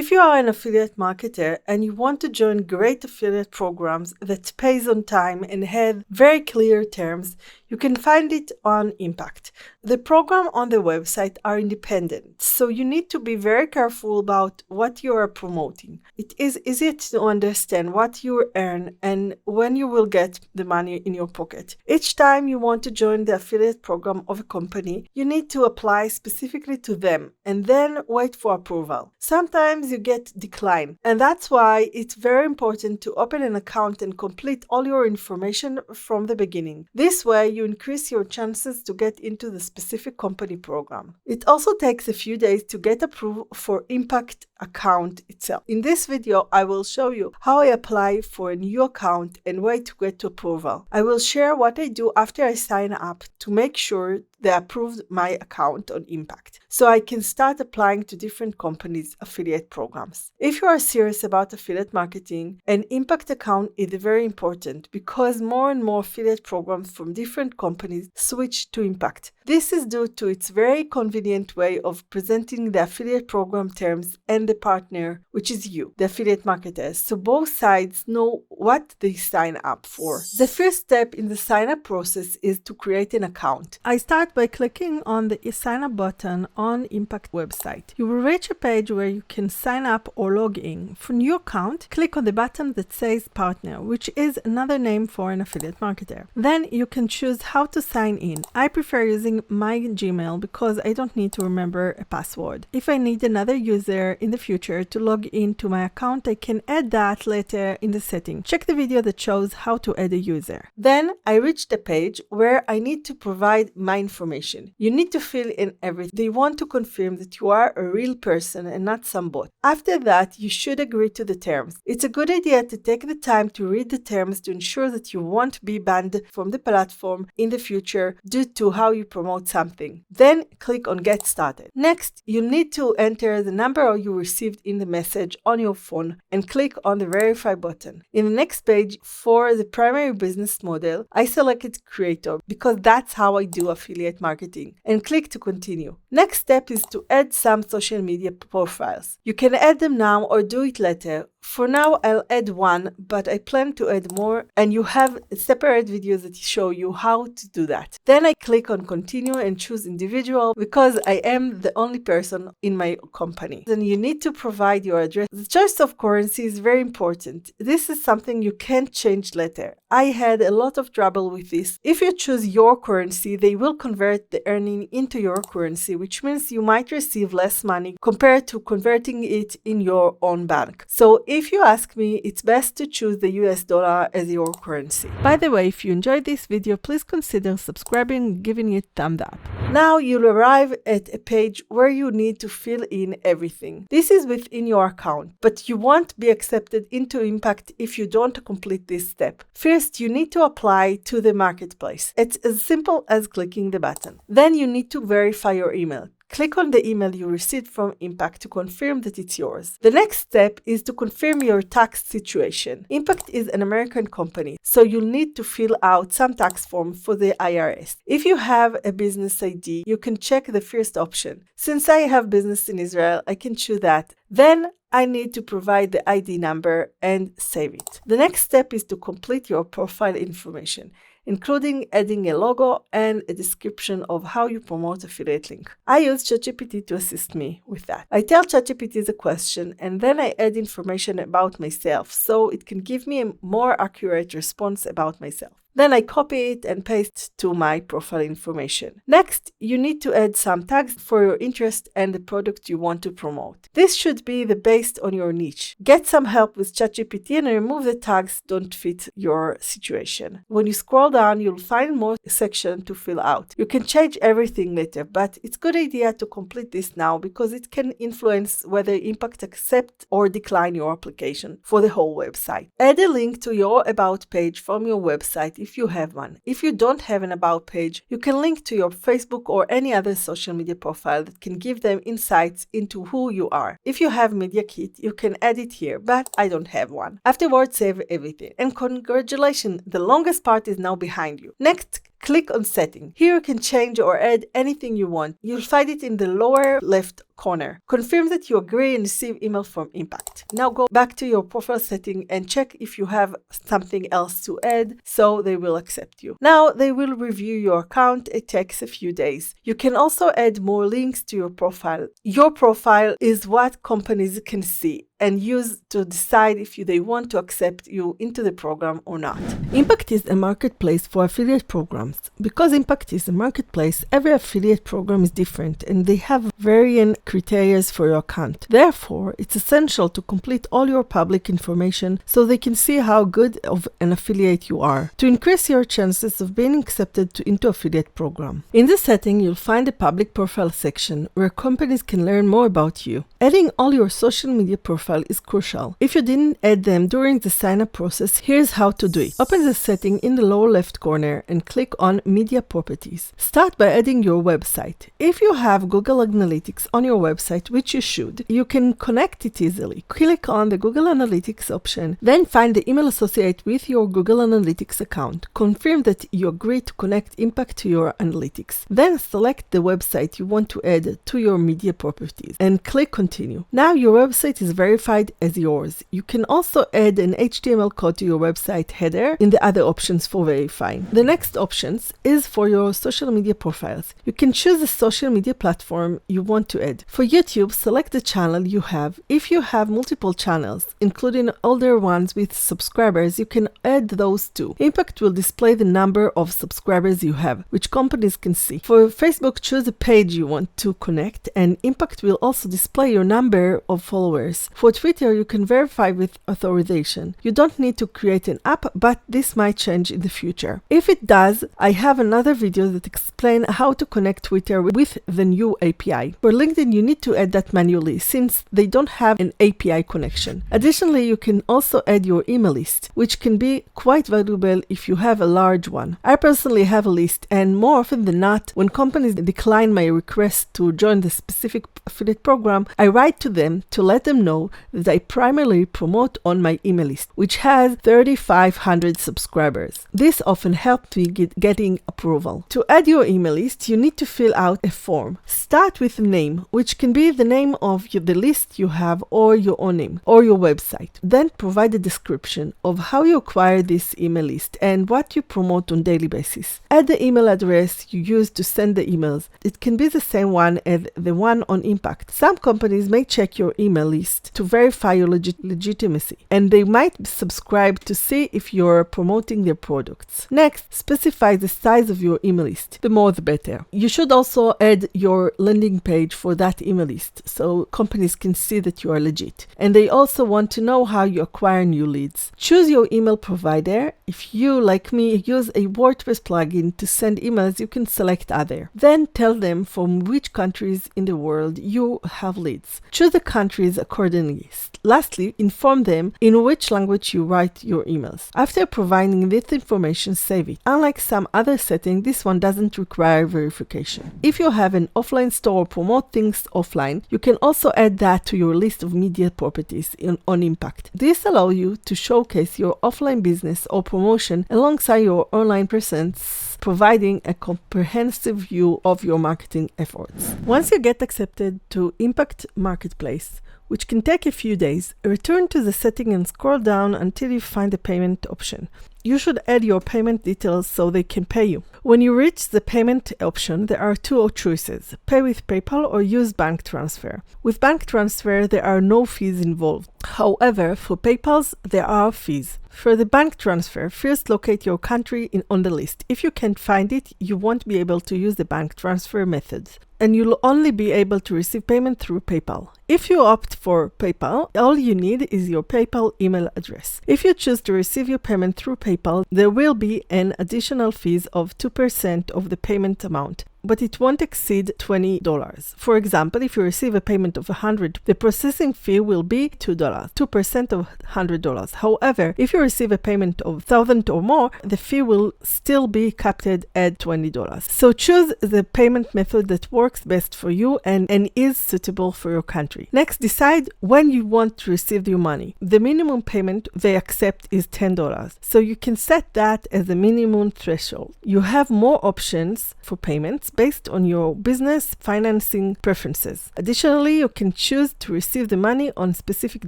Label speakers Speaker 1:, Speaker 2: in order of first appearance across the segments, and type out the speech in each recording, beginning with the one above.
Speaker 1: If you are an affiliate marketer and you want to join great affiliate programs that pays on time and have very clear terms, you can find it on Impact. The program on the website are independent, so you need to be very careful about what you are promoting. It is easy to understand what you earn and when you will get the money in your pocket. Each time you want to join the affiliate program of a company, you need to apply specifically to them and then wait for approval. Sometimes you get decline, and that's why it's very important to open an account and complete all your information from the beginning. This way, you increase your chances to get into the specific company program. It also takes a few days to get approved for Impact account itself. In this video, I will show you how I apply for a new account and wait to get to approval. I will share what I do after I sign up to make sure they approved my account on Impact, so I can start applying to different companies' affiliate programs. If you are serious about affiliate marketing, an Impact account is very important because more and more affiliate programs from different companies switch to Impact. This is due to its very convenient way of presenting the affiliate program terms and the partner, which is you, the affiliate marketers, so both sides know what they sign up for. The first step in the sign-up process is to create an account. I start by clicking on the sign up button on Impact website. You will reach a page where you can sign up or log in. For new account, click on the button that says partner, which is another name for an affiliate marketer. Then you can choose how to sign in. I prefer using my Gmail because I don't need to remember a password. If I need another user in the future to log into my account, I can add that later in the setting. Check the video that shows how to add a user. Then I reach the page where I need to provide my information. You need to fill in everything. They want to confirm that you are a real person and not some bot. After that, you should agree to the terms. It's a good idea to take the time to read the terms to ensure that you won't be banned from the platform in the future due to how you promote something. Then click on Get Started. Next, you need to enter the number you received in the message on your phone and click on the Verify button. In the next page, for the primary business model, I selected Creator because that's how I do affiliate marketing, and click to continue. Next step is to add some social media profiles. You can add them now or do it later. For now, I'll add one, but I plan to add more, and you have separate videos that show you how to do that. Then I click on continue and choose individual because I am the only person in my company. Then you need to provide your address. The choice of currency is very important. This is something you can't change later. I had a lot of trouble with this. If you choose your currency, they will convert the earning into your currency, which means you might receive less money compared to converting it in your own bank. So if you ask me, it's best to choose the US dollar as your currency. By the way, if you enjoyed this video, please consider subscribing and giving it a thumbs up. Now you'll arrive at a page where you need to fill in everything. This is within your account, but you won't be accepted into Impact if you don't complete this step. First, you need to apply to the marketplace. It's as simple as clicking the button. Then you need to verify your email. Click on the email you received from Impact to confirm that it's yours. The next step is to confirm your tax situation. Impact is an American company, so you'll need to fill out some tax form for the IRS. If you have a business ID, you can check the first option. Since I have business in Israel, I can choose that. Then I need to provide the ID number and save it. The next step is to complete your profile information, including adding a logo and a description of how you promote affiliate link. I use ChatGPT to assist me with that. I tell ChatGPT the question and then I add information about myself so it can give me a more accurate response about myself. Then I copy it and paste to my profile information. Next, you need to add some tags for your interest and the product you want to promote. This should be based on your niche. Get some help with ChatGPT and remove the tags that don't fit your situation. When you scroll down, you'll find more sections to fill out. You can change everything later, but it's a good idea to complete this now because it can influence whether Impact accept or decline your application for the whole website. Add a link to your About page from your website if you have one. If you don't have an About page, you can link to your Facebook or any other social media profile that can give them insights into who you are. If you have Media Kit, you can add it here, but I don't have one. Afterwards, save everything. And congratulations, the longest part is now behind you. Next, click on Setting. Here you can change or add anything you want. You'll find it in the lower left corner. Confirm that you agree and receive email from Impact. Now go back to your profile setting and check if you have something else to add so they will accept you. Now they will review your account. It takes a few days. You can also add more links to your profile. Your profile is what companies can see and use to decide if they want to accept you into the program or not. Impact is a marketplace for affiliate programs. Because Impact is a marketplace, every affiliate program is different and they have varying criteria for your account. Therefore, it's essential to complete all your public information so they can see how good of an affiliate you are, to increase your chances of being accepted into affiliate program. In this setting, you'll find a public profile section where companies can learn more about you. Adding all your social media profile is crucial. If you didn't add them during the sign-up process, here's how to do it. Open the setting in the lower left corner and click on Media Properties. Start by adding your website. If you have Google Analytics on your website, which you should, you can connect it easily. Click on the Google Analytics option, then find the email associated with your Google Analytics account. Confirm that you agree to connect Impact to your analytics. Then select the website you want to add to your media properties and click Continue. Now your website is verified as yours. You can also add an HTML code to your website header in the other options for verifying. The next options is for your social media profiles. You can choose the social media platform you want to add. For YouTube, select the channel you have. If you have multiple channels, including older ones with subscribers, you can add those too. Impact will display the number of subscribers you have, which companies can see. For Facebook, choose a page you want to connect, and Impact will also display your number of followers. For Twitter, you can verify with authorization. You don't need to create an app, but this might change in the future. If it does, I have another video that explains how to connect Twitter with the new API. For LinkedIn, you need to add that manually since they don't have an API connection. Additionally, you can also add your email list, which can be quite valuable if you have a large one. I personally have a list, and more often than not, when companies decline my request to join the specific affiliate program, I write to them to let them know that I primarily promote on my email list, which has 3,500 subscribers. This often helps me getting approval. To add your email list, you need to fill out a form. Start with a name, which can be the name of the list you have or your own name or your website. Then provide a description of how you acquire this email list and what you promote on daily basis. Add the email address you use to send the emails. It can be the same one as the one on Impact. Some companies may check your email list to verify your legitimacy, and they might subscribe to see if you're promoting their products. Next, specify the size of your email list. The more the better. You should also add your landing page for that email list so companies can see that you are legit. And they also want to know how you acquire new leads. Choose your email provider. If you, like me, use a WordPress plugin to send emails, you can select other. Then tell them from which countries in the world you have leads. Choose the countries accordingly. Lastly, inform them in which language you write your emails. After providing this information, save it. Unlike some other settings, this one doesn't require verification. If you have an offline store or promote things offline, you can also add that to your list of media properties on Impact. This allows you to showcase your offline business or promotion alongside your online presence, providing a comprehensive view of your marketing efforts. Once you get accepted to Impact Marketplace, which can take a few days, return to the setting and scroll down until you find the payment option. You should add your payment details so they can pay you. When you reach the payment option, there are two choices: pay with PayPal or use bank transfer. With bank transfer, there are no fees involved. However, for PayPal, there are fees. For the bank transfer, first locate your country on the list. If you can't find it, you won't be able to use the bank transfer methods, and you'll only be able to receive payment through PayPal. If you opt for PayPal, all you need is your PayPal email address. If you choose to receive your payment through PayPal, there will be an additional fees of 2% of the payment amount, but it won't exceed $20. For example, if you receive a payment of $100, the processing fee will be $2, 2% of $100. However, if you receive a payment of $1,000 or more, the fee will still be capped at $20. So choose the payment method that works best for you and is suitable for your country. fee. Next, decide when you want to receive your money. The minimum payment they accept is $10, so you can set that as the minimum threshold. You have more options for payments based on your business financing preferences. Additionally, you can choose to receive the money on a specific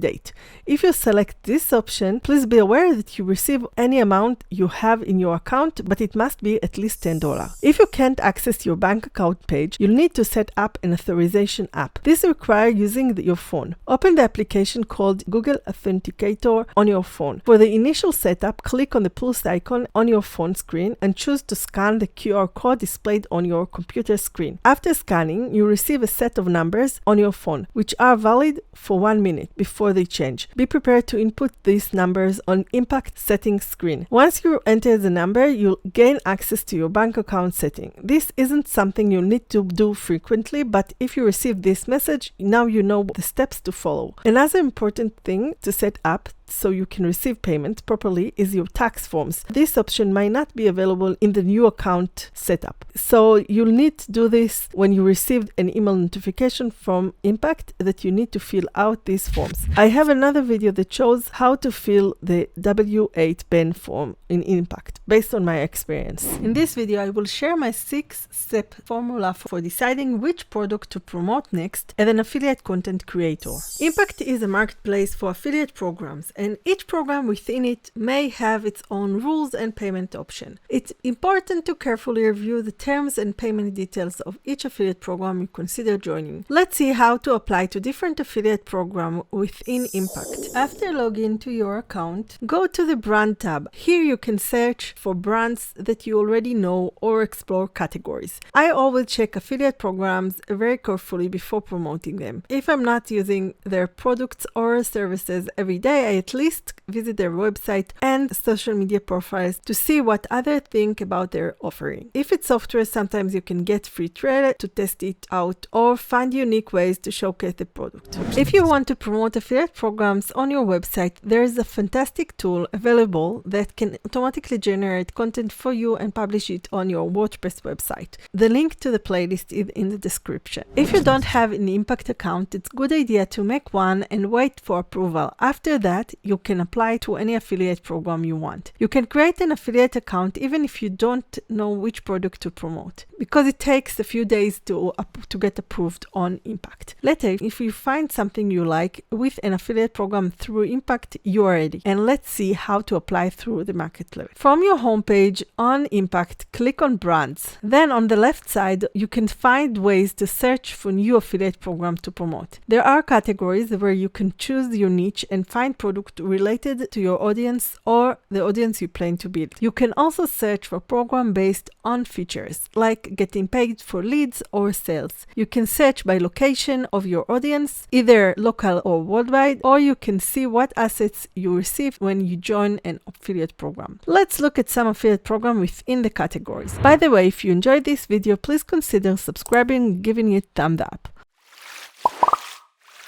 Speaker 1: date. If you select this option, please be aware that you receive any amount you have in your account, but it must be at least $10. If you can't access your bank account page, you'll need to set up an authorization app. This requires using your phone. Open the application called Google Authenticator on your phone. For the initial setup, click on the plus icon on your phone screen and choose to scan the QR code displayed on your computer screen. After scanning, you receive a set of numbers on your phone, which are valid for 1 minute before they change. Be prepared to input these numbers on Impact settings screen. Once you enter the number, you'll gain access to your bank account setting. This isn't something you'll need to do frequently, but if you receive this message, now you know the steps to follow. Another important thing to set up so you can receive payments properly is your tax forms. This option might not be available in the new account setup. So you'll need to do this when you receive an email notification from Impact that you need to fill out these forms. I have another video that shows how to fill the W8 BEN form in Impact based on my experience. In this video, I will share my 6-step formula for deciding which product to promote next as an affiliate content creator. Impact is a marketplace for affiliate programs, and each program within it may have its own rules and payment option. It's important to carefully review the terms and payment details of each affiliate program you consider joining. Let's see how to apply to different affiliate programs within Impact. After logging to your account, go to the Brand tab. Here you can search for brands that you already know or explore categories. I always check affiliate programs very carefully before promoting them. If I'm not using their products or services every day, I at least visit their website and social media profiles to see what others think about their offering. If it's software, sometimes you can get free trial to test it out or find unique ways to showcase the product. If you want to promote affiliate programs on your website, there is a fantastic tool available that can automatically generate content for you and publish it on your WordPress website. The link to the playlist is in the description. If you don't have an Impact account, it's a good idea to make one and wait for approval. After that, you can apply to any affiliate program you want. You can create an affiliate account even if you don't know which product to promote, because it takes a few days to get approved on Impact. Later, if you find something you like with an affiliate program through Impact, you are ready. And let's see how to apply through the marketplace. From your homepage on Impact, click on Brands. Then on the left side, you can find ways to search for new affiliate programs to promote. There are categories where you can choose your niche and find products related to your audience or the audience you plan to build. You can also search for programs based on features, like getting paid for leads or sales. You can search by location of your audience, either local or worldwide, or you can see what assets you receive when you join an affiliate program. Let's look at some affiliate programs within the categories. By the way, if you enjoyed this video, please consider subscribing and giving it a thumbs up.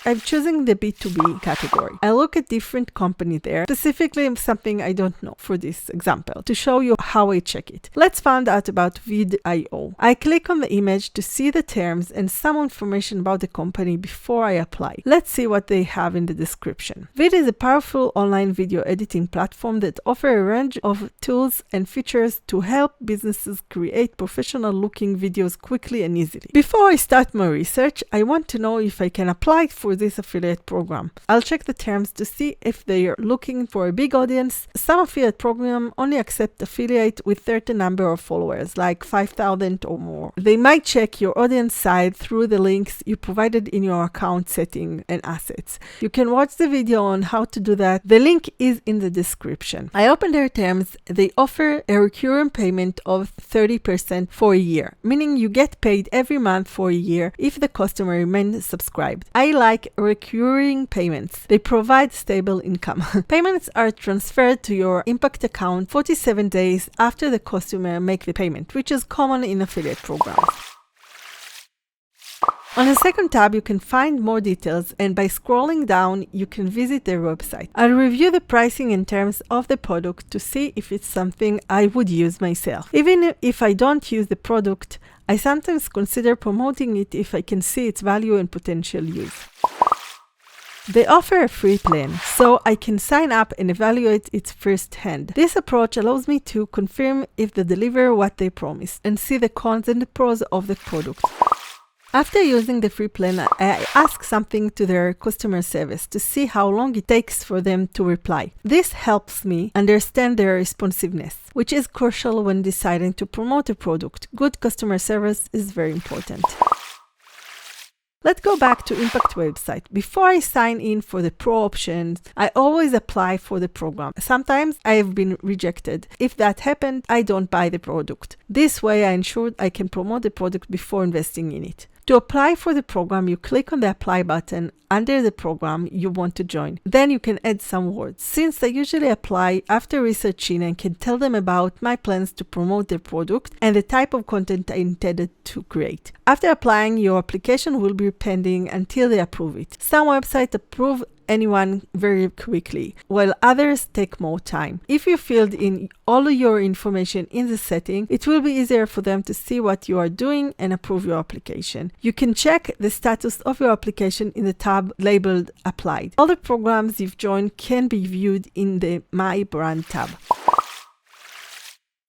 Speaker 1: I'm choosing the B2B category. I look at different companies there, specifically something I don't know for this example, to show you how I check it. Let's find out about Vid.io. I click on the image to see the terms and some information about the company before I apply. Let's see what they have in the description. Vid is a powerful online video editing platform that offers a range of tools and features to help businesses create professional-looking videos quickly and easily. Before I start my research, I want to know if I can apply for this affiliate program. I'll check the terms to see if they are looking for a big audience. Some affiliate programs only accept affiliate with certain number of followers, like 5,000 or more. They might check your audience size through the links you provided in your account setting and assets. You can watch the video on how to do that. The link is in the description. I opened their terms. They offer a recurring payment of 30% for a year, meaning you get paid every month for a year if the customer remains subscribed. I like recurring payments. They provide stable income. Payments are transferred to your Impact account 47 days after the customer makes the payment, which is common in affiliate programs. On the second tab, you can find more details, and by scrolling down, you can visit their website. I'll review the pricing and terms of the product to see if it's something I would use myself. Even if I don't use the product, I sometimes consider promoting it if I can see its value and potential use. They offer a free plan, so I can sign up and evaluate it firsthand. This approach allows me to confirm if they deliver what they promised and see the cons and the pros of the product. After using the free plan, I ask something to their customer service to see how long it takes for them to reply. This helps me understand their responsiveness, which is crucial when deciding to promote a product. Good customer service is very important. Let's go back to Impact website. Before I sign in for the Pro options, I always apply for the program. Sometimes I have been rejected. If that happened, I don't buy the product. This way I ensure I can promote the product before investing in it. To apply for the program, you click on the Apply button under the program you want to join. Then you can add some words. Since I usually apply after researching and can tell them about my plans to promote their product and the type of content I intended to create. After applying, your application will be pending until they approve it. Some websites approve anyone very quickly, while others take more time. If you filled in all of your information in the setting, it will be easier for them to see what you are doing and approve your application. You can check the status of your application in the tab labeled Applied. All the programs you've joined can be viewed in the My Brand tab.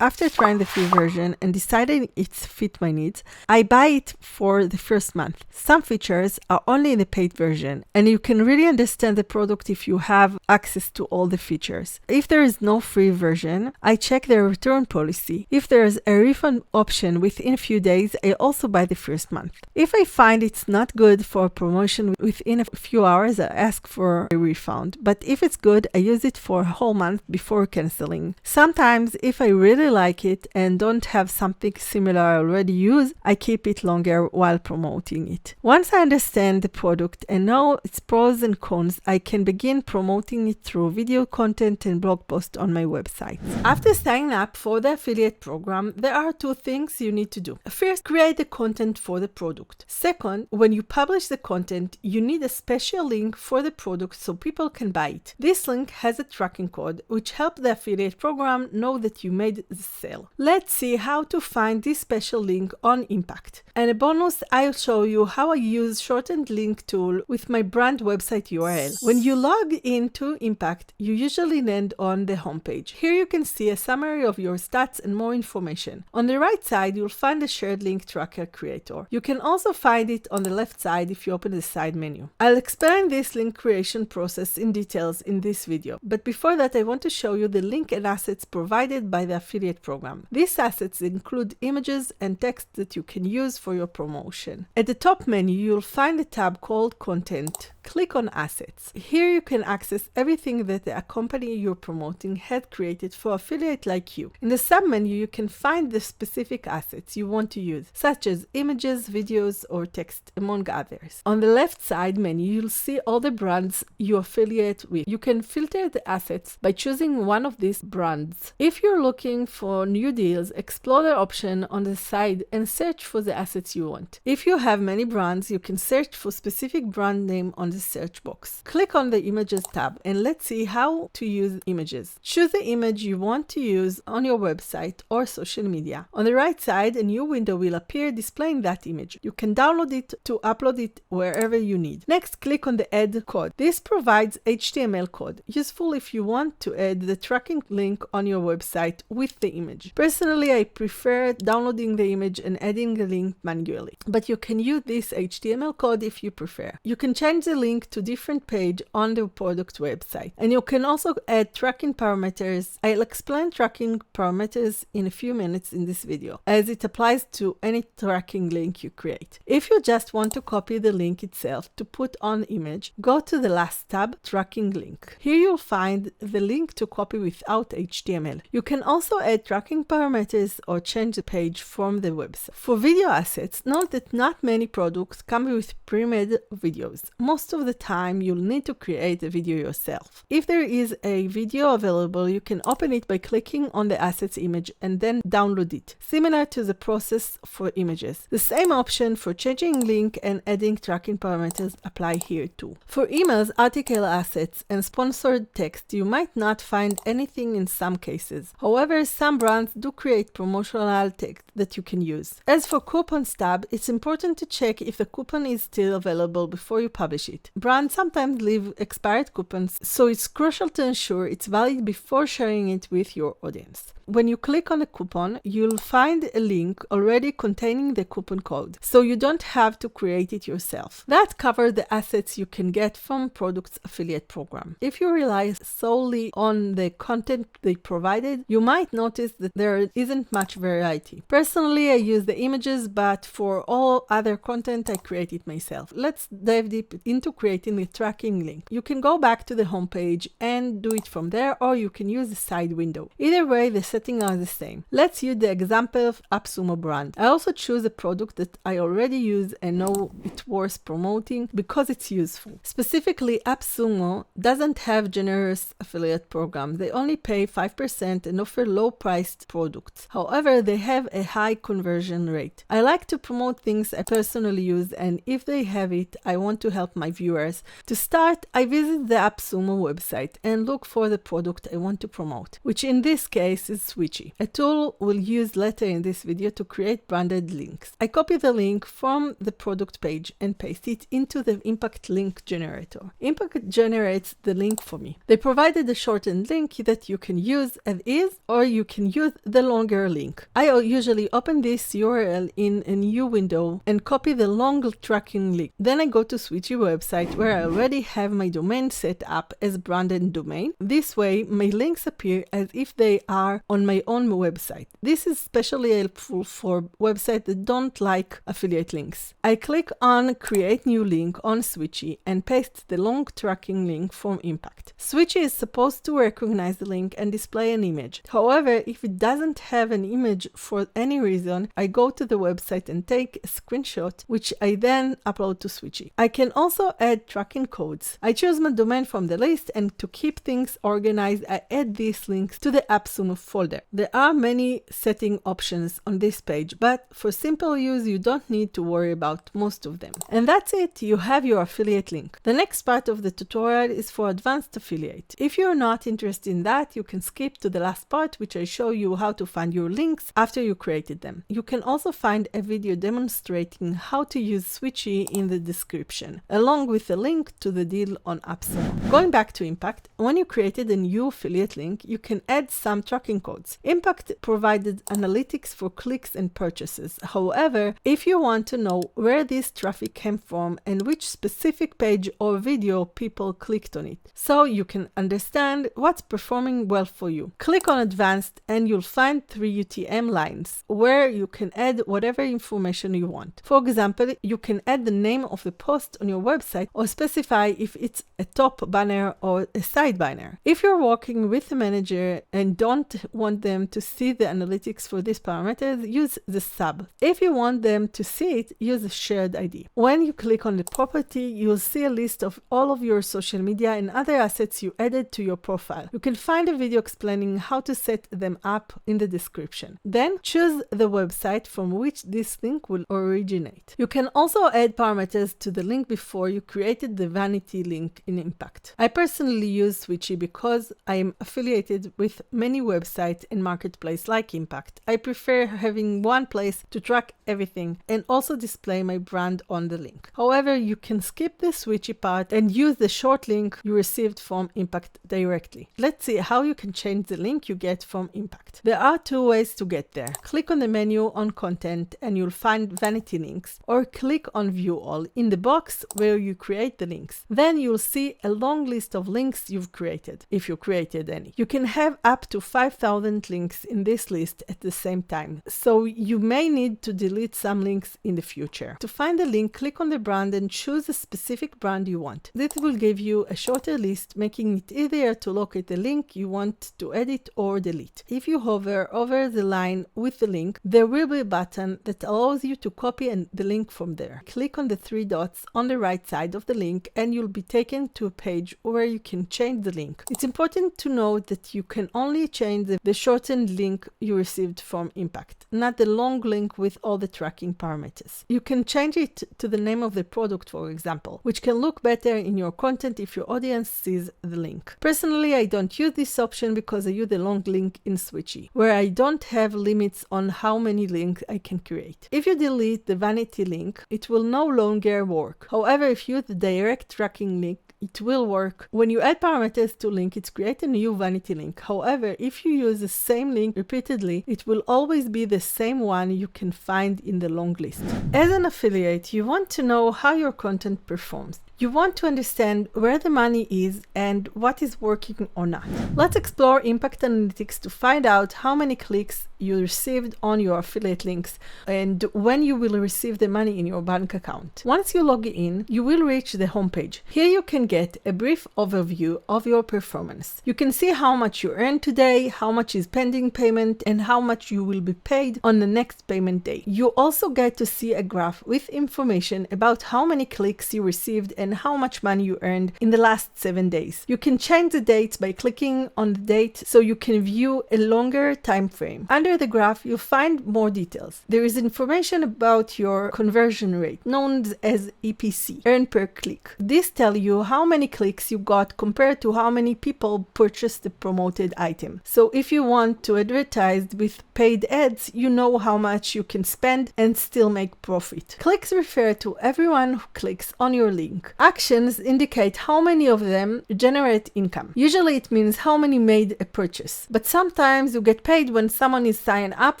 Speaker 1: After trying the free version and deciding it fit my needs, I buy it for the first month. Some features are only in the paid version, and you can really understand the product if you have access to all the features. If there is no free version, I check their return policy. If there is a refund option within a few days, I also buy the first month. If I find it's not good for a promotion within a few hours, I ask for a refund. But if it's good, I use it for a whole month before canceling. Sometimes, if I really like it and don't have something similar I already use, I keep it longer while promoting it. Once I understand the product and know its pros and cons, I can begin promoting it through video content and blog posts on my website. After signing up for the affiliate program, there are two things you need to do. First, create the content for the product. Second, when you publish the content, you need a special link for the product so people can buy it. This link has a tracking code which helps the affiliate program know that you made the sale. Let's see how to find this special link on Impact. And a bonus, I'll show you how I use shortened link tool with my brand website URL. When you log into Impact, you usually land on the homepage. Here you can see a summary of your stats and more information. On the right side, you'll find the shared link tracker creator. You can also find it on the left side if you open the side menu. I'll explain this link creation process in details in this video. But before that, I want to show you the link and assets provided by the affiliate program. These assets include images and text that you can use for your promotion. At the top menu, you'll find a tab called Content. Click on Assets. Here you can access everything that the company you're promoting had created for affiliate like you. In the sub-menu, you can find the specific assets you want to use, such as images, videos, or text, among others. On the left side menu, you'll see all the brands you affiliate with. You can filter the assets by choosing one of these brands. If you're looking for new deals, explore the option on the side and search for the assets you want. If you have many brands, you can search for specific brand name on the search box. Click on the Images tab and let's see how to use images. Choose the image you want to use on your website or social media. On the right side, a new window will appear displaying that image. You can download it to upload it wherever you need. Next, click on the Add Code. This provides HTML code, useful if you want to add the tracking link on your website with the image. Personally, I prefer downloading the image and adding the link manually, but you can use this HTML code if you prefer. You can change the link to different page on the product website, and you can also add tracking parameters. I'll explain tracking parameters in a few minutes in this video, as it applies to any tracking link you create. If you just want to copy the link itself to put on the image, go to the last tab, Tracking Link. Here you'll find the link to copy without HTML. You can also add tracking parameters or change the page from the website. For video assets, note that not many products come with pre-made videos. Most of the time, you'll need to create a video yourself. If there is a video available, you can open it by clicking on the assets image and then download it, similar to the process for images. The same option for changing link and adding tracking parameters apply here too. For emails, article assets, and sponsored text, you might not find anything in some cases. However, some brands do create promotional text that you can use. As for coupons tab, it's important to check if the coupon is still available before you publish it. it. Brands sometimes leave expired coupons, so it's crucial to ensure it's valid before sharing it with your audience. When you click on a coupon, you'll find a link already containing the coupon code, so you don't have to create it yourself. That covers the assets you can get from product's affiliate program. If you rely solely on the content they provided, you might notice that there isn't much variety. Personally, I use the images, but for all other content, I create it myself. Let's dive deep into creating a tracking link. You can go back to the homepage and do it from there, or you can use the side window. Either way, the settings are the same. Let's use the example of AppSumo brand. I also choose a product that I already use and know it's worth promoting because it's useful. Specifically, AppSumo doesn't have generous affiliate programs. They only pay 5% and offer low-priced products. However, they have a high conversion rate. I like to promote things I personally use, and if they have it, I want to help my viewers. To start, I visit the AppSumo website and look for the product I want to promote, which in this case is Switchy, a tool we'll use later in this video to create branded links. I copy the link from the product page and paste it into the Impact link generator. Impact generates the link for me. They provided a shortened link that you can use as is, or you can use the longer link. I usually open this URL in a new window and copy the long tracking link. Then I go to Switchy website where I already have my domain set up as branded domain. This way, my links appear as if they are on my own website. This is especially helpful for websites that don't like affiliate links. I click on Create New Link on Switchy and paste the long tracking link from Impact. Switchy is supposed to recognize the link and display an image. However, if it doesn't have an image for any reason, I go to the website and take a screenshot, which I then upload to Switchy. I can also add tracking codes. I choose my domain from the list, and to keep things organized, I add these links to the AppSumo folder. There are many setting options on this page, but for simple use, you don't need to worry about most of them. And that's it, you have your affiliate link. The next part of the tutorial is for advanced affiliate. If you're not interested in that, you can skip to the last part, which I show you how to find your links after you created them. You can also find a video demonstrating how to use Switchy in the description, along with a link to the deal on AppSumo. Going back to Impact, when you created a new affiliate link, you can add some tracking codes. Impact provided analytics for clicks and purchases. However, if you want to know where this traffic came from and which specific page or video people clicked on it, so you can understand what's performing well for you, click on Advanced and you'll find 3 UTM lines where you can add whatever information you want. For example, you can add the name of the post on your website or specify if it's a top banner or a side banner. If you're working with a manager and don't want them to see the analytics for these parameters, use the sub. If you want them to see it, use a shared ID. When you click on the property, you'll see a list of all of your social media and other assets you added to your profile. You can find a video explaining how to set them up in the description. Then choose the website from which this link will originate. You can also add parameters to the link before you created the vanity link in Impact. I personally use Switchy because I am affiliated with many websites and marketplaces like Impact. I prefer having one place to track everything and also display my brand on the link. However, you can skip the Switchy part and use the short link you received from Impact directly. Let's see how you can change the link you get from Impact. There are 2 ways to get there. Click on the menu on Content and you'll find Vanity Links, or click on View All in the box where you create the links. Then you'll see a long list of links you've created, if you created any. You can have up to 5,000 links in this list at the same time, so you may need to delete some links in the future. To find the link, click on the brand and choose a specific brand you want. This will give you a shorter list, making it easier to locate the link you want to edit or delete. If you hover over the line with the link, there will be a button that allows you to copy the link from there. Click on the 3 dots on the right side of the link and you'll be taken to a page where you can change the link. It's important to note that you can only change the shortened link you received from Impact, not the long link with all the tracking parameters. You can change it to the name of the product, for example, which can look better in your content if your audience sees the link. Personally, I don't use this option because I use the long link in Switchy, where I don't have limits on how many links I can create. If you delete the vanity link, it will no longer work. However, if use the direct tracking link, it will work. When you add parameters to link, it creates a new vanity link. However, if you use the same link repeatedly, it will always be the same one you can find in the long list. As an affiliate, you want to know how your content performs. You want to understand where the money is and what is working or not. Let's explore impact analytics to find out how many clicks you received on your affiliate links and when you will receive the money in your bank account. Once you log in, you will reach the homepage. Here you can get a brief overview of your performance. You can see how much you earned today, how much is pending payment, and how much you will be paid on the next payment day. You also get to see a graph with information about how many clicks you received and how much money you earned in the last 7 days. You can change the dates by clicking on the date so you can view a longer time frame. Under the graph, you'll find more details. There is information about your conversion rate, known as EPC, earn per click. This tells you how many clicks you got compared to how many people purchased the promoted item. So if you want to advertise with paid ads, you know how much you can spend and still make profit. Clicks refer to everyone who clicks on your link. Actions indicate how many of them generate income. Usually it means how many made a purchase, but sometimes you get paid when someone is signed up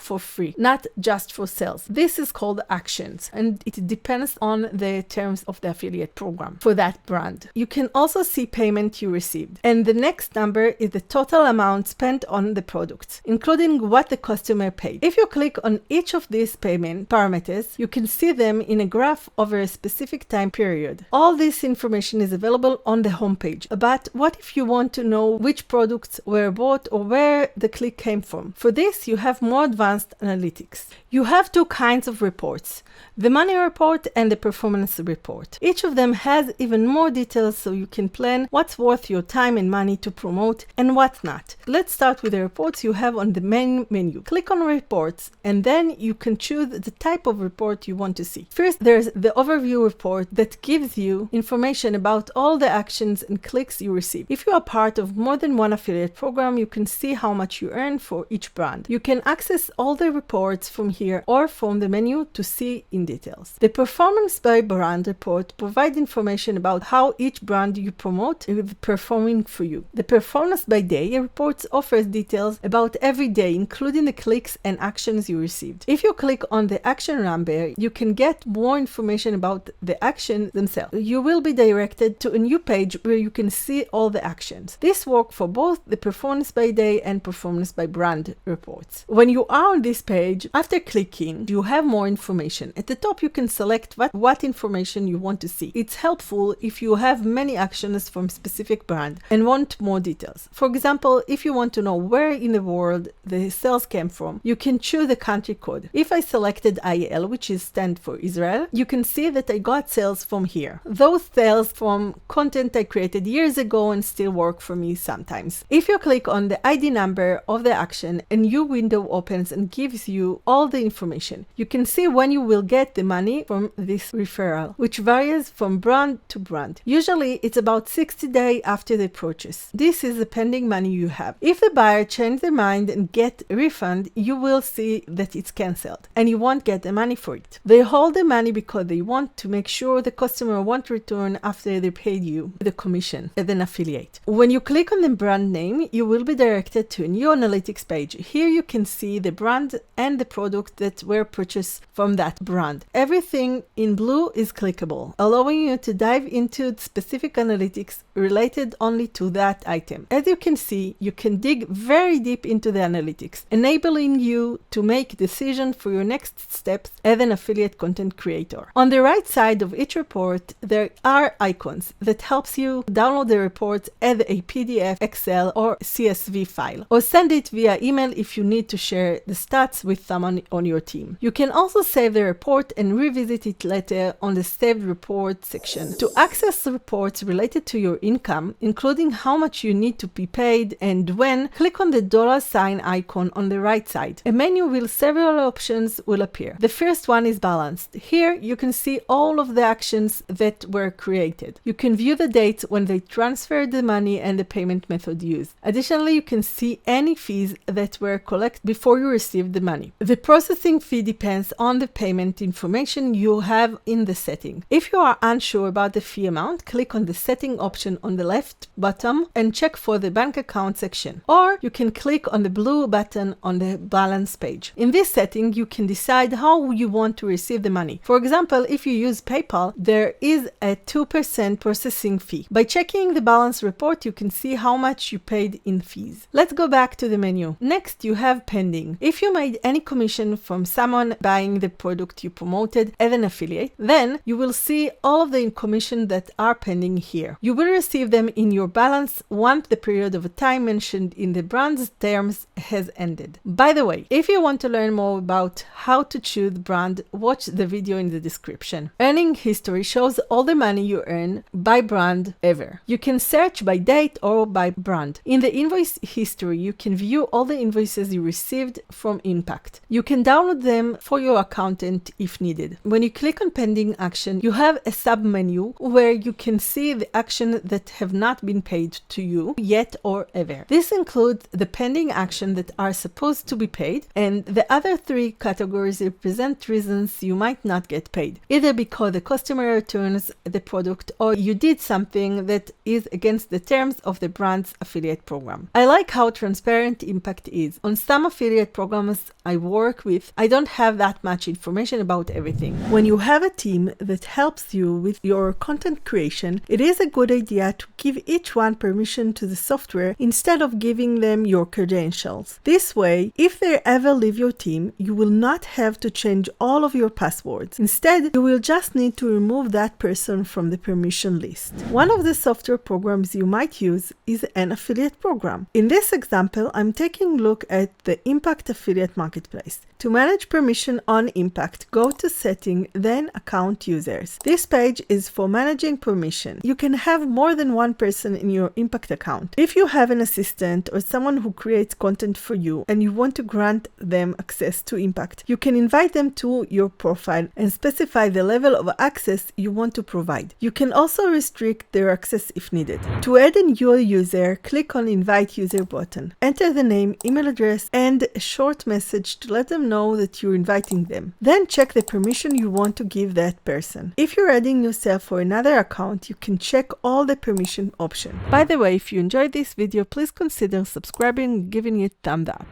Speaker 1: for free, not just for sales. This is called actions, and it depends on the terms of the affiliate program for that brand. You can also see payment you received, and the next number is the total amount spent on the products, including what the customer paid. If you click on each of these payment parameters, you can see them in a graph over a specific time period. All this information is available on the homepage. But what if you want to know which products were bought or where the click came from? For this, you have more advanced analytics. You have two kinds of reports, the money report and the performance report. Each of them has even more details so you can plan what's worth your time and money to promote and what's not. Let's start with the reports you have on the main menu. Click on reports and then you can choose the type of report you want to see. First, there's the overview report that gives you information about all the actions and clicks you receive. If you are part of more than one affiliate program, you can see how much you earn for each brand. You can access all the reports from here or from the menu to see in details. The performance by brand report provides information about how each brand you promote is performing for you. The performance by day report offers details about every day, including the clicks and actions you received. If you click on the action number, you can get more information about the actions themselves. You will be directed to a new page where you can see all the actions. This works for both the performance by day and performance by brand reports. When you are on this page, after clicking, you have more information. At the top, you can select what information you want to see. It's helpful if you have many actions from specific brand and want more details. For example, if you want to know where in the world the sales came from, you can choose the country code. If I selected IL, which is stand for Israel, you can see that I got sales from here. Those sales from content I created years ago and still work for me sometimes. If you click on the ID number of the action, a new window opens and gives you all the information. You can see when you will get the money from this referral, which varies from brand to brand. Usually it's about 60 days after the purchase. This is the pending money you have. If the buyer changes their mind and get a refund, you will see that it's cancelled and you won't get the money for it. They hold the money because they want to make sure the customer won't return after they paid you the commission as an affiliate. When you click on the brand name, you will be directed to a new analytics page. Here you can see the brand and the product that were purchased from that brand. Everything in blue is clickable, allowing you to dive into specific analytics related only to that item. As you can see, you can dig very deep into the analytics, enabling you to make decisions for your next steps as an affiliate content creator. On the right side of each report, there are icons that helps you download the report as a PDF, Excel, or CSV file, or send it via email if you need to share the stats with someone on your team. You can also save the report and revisit it later on the saved report section. To access reports related to your income, including how much you need to be paid and when, click on the $sign icon on the right side. A menu with several options will appear. The first one is balanced. Here you can see all of the actions that were were created. You can view the dates when they transferred the money and the payment method used. Additionally, you can see any fees that were collected before you received the money. The processing fee depends on the payment information you have in the setting. If you are unsure about the fee amount, click on the setting option on the left bottom and check for the bank account section. Or you can click on the blue button on the balance page. In this setting, you can decide how you want to receive the money. For example, if you use PayPal, there is a 2% processing fee. By checking the balance report, you can see how much you paid in fees. Let's go back to the menu. Next, you have pending. If you made any commission from someone buying the product you promoted as an affiliate, then you will see all of the commission that are pending here. You will receive them in your balance once the period of time mentioned in the brand's terms has ended. By the way, if you want to learn more about how to choose brand, watch the video in the description. Earning history shows all the money you earn by brand ever. You can search by date or by brand. In the invoice history, you can view all the invoices you received from Impact. You can download them for your accountant if needed. When you click on pending action, you have a sub-menu where you can see the action that have not been paid to you yet or ever. This includes the pending action that are supposed to be paid, and the other three categories represent reasons you might not get paid, either because the customer returns the product or you did something that is against the terms of the brand's affiliate program. I like how transparent Impact is. On some affiliate programs I work with, I don't have that much information about everything. When you have a team that helps you with your content creation, it is a good idea to give each one permission to the software instead of giving them your credentials. This way, if they ever leave your team, you will not have to change all of your passwords. Instead, you will just need to remove that person from the permission list. One of the software programs you might use is an affiliate program. In this example, I'm taking a look at the Impact Affiliate Marketplace. To manage permission on Impact, go to Setting, then Account Users. This page is for managing permission. You can have more than one person in your Impact account. If you have an assistant or someone who creates content for you and you want to grant them access to Impact, you can invite them to your profile and specify the level of access you want to provide. You can also restrict their access if needed. To add a new user, click on Invite User button. Enter the name, email address, and a short message to let them know that you're inviting them. Then check the permission you want to give that person. If you're adding yourself for another account, you can check all the permission options. By the way, if you enjoyed this video, please consider subscribing and giving it a thumbs up.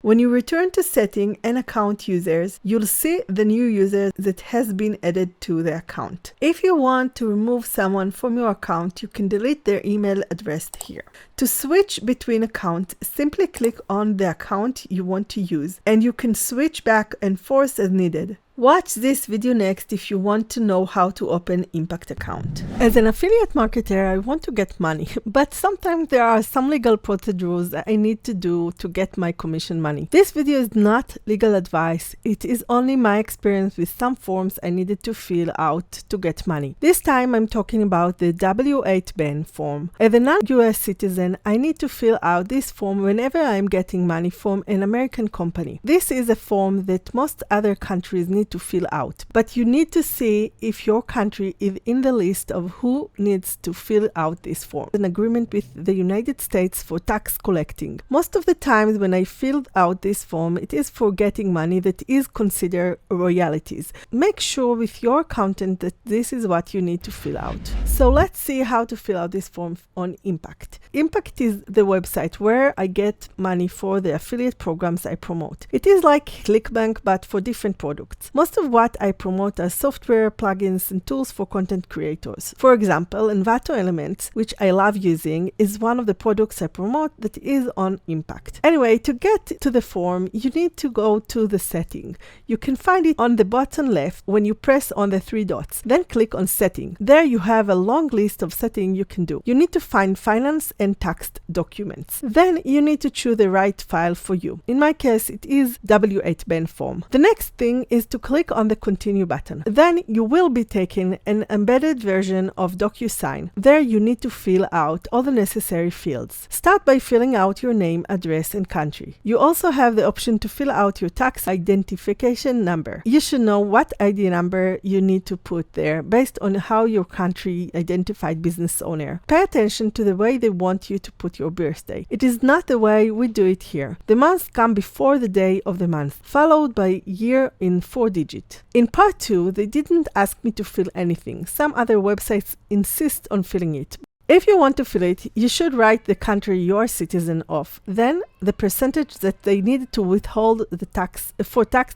Speaker 1: When you return to Setting and Account Users, you'll see the new user that has been added to the account. If you want to remove someone from your account, you can delete their email address here. To switch between accounts, simply click on the account you want to use, and you can switch back and forth as needed. Watch this video next if you want to know how to open Impact account. As an affiliate marketer, I want to get money, but sometimes there are some legal procedures that I need to do to get my commission money. This video is not legal advice. It is only my experience with some forms I needed to fill out to get money. This time I'm talking about the W-8 ban form. As a non-US citizen, I need to fill out this form whenever I'm getting money from an American company. This is a form that most other countries need to fill out, but you need to see if your country is in the list of who needs to fill out this form. An agreement with the United States for tax collecting. Most of the times when I filled out this form, it is for getting money that is considered royalties. Make sure with your accountant that this is what you need to fill out. So let's see how to fill out this form on Impact. Impact is the website where I get money for the affiliate programs I promote. It is like ClickBank but for different products. Most of what I promote are software, plugins, and tools for content creators. For example, Envato Elements, which I love using, is one of the products I promote that is on Impact. Anyway, to get to the form, you need to go to the setting. You can find it on the bottom left when you press on the three dots. Then click on Setting. There you have a long list of settings you can do. You need to find finance and tax documents. Then you need to choose the right file for you. In my case, it is W8 ban form. The next thing is to click on the Continue button. Then you will be taken an embedded version of DocuSign. There you need to fill out all the necessary fields. Start by filling out your name, address, and country. You also have the option to fill out your tax identification number. You should know what ID number you need to put there based on how your country identified business owner. Pay attention to the way they want you to put your birthday. It is not the way we do it here. The months come before the day of the month, followed by year in 4-digit. In part 2, they didn't ask me to fill anything. Some other websites insist on filling it. If you want to fill it, you should write the country you are citizen of, then the percentage that they need to withhold the tax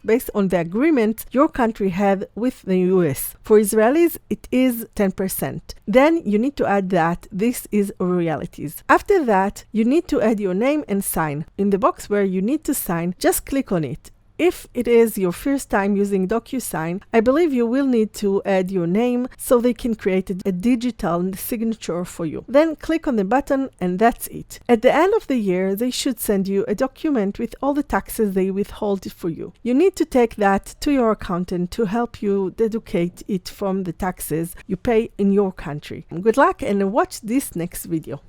Speaker 1: based on the agreement your country had with the US. For Israelis, it is 10%. Then you need to add that this is realities. After that, you need to add your name and sign. In the box where you need to sign, just click on it. If it is your first time using DocuSign, I believe you will need to add your name so they can create a digital signature for you. Then click on the button and that's it. At the end of the year, they should send you a document with all the taxes they withhold for you. You need to take that to your accountant to help you deduct it from the taxes you pay in your country. Good luck and watch this next video.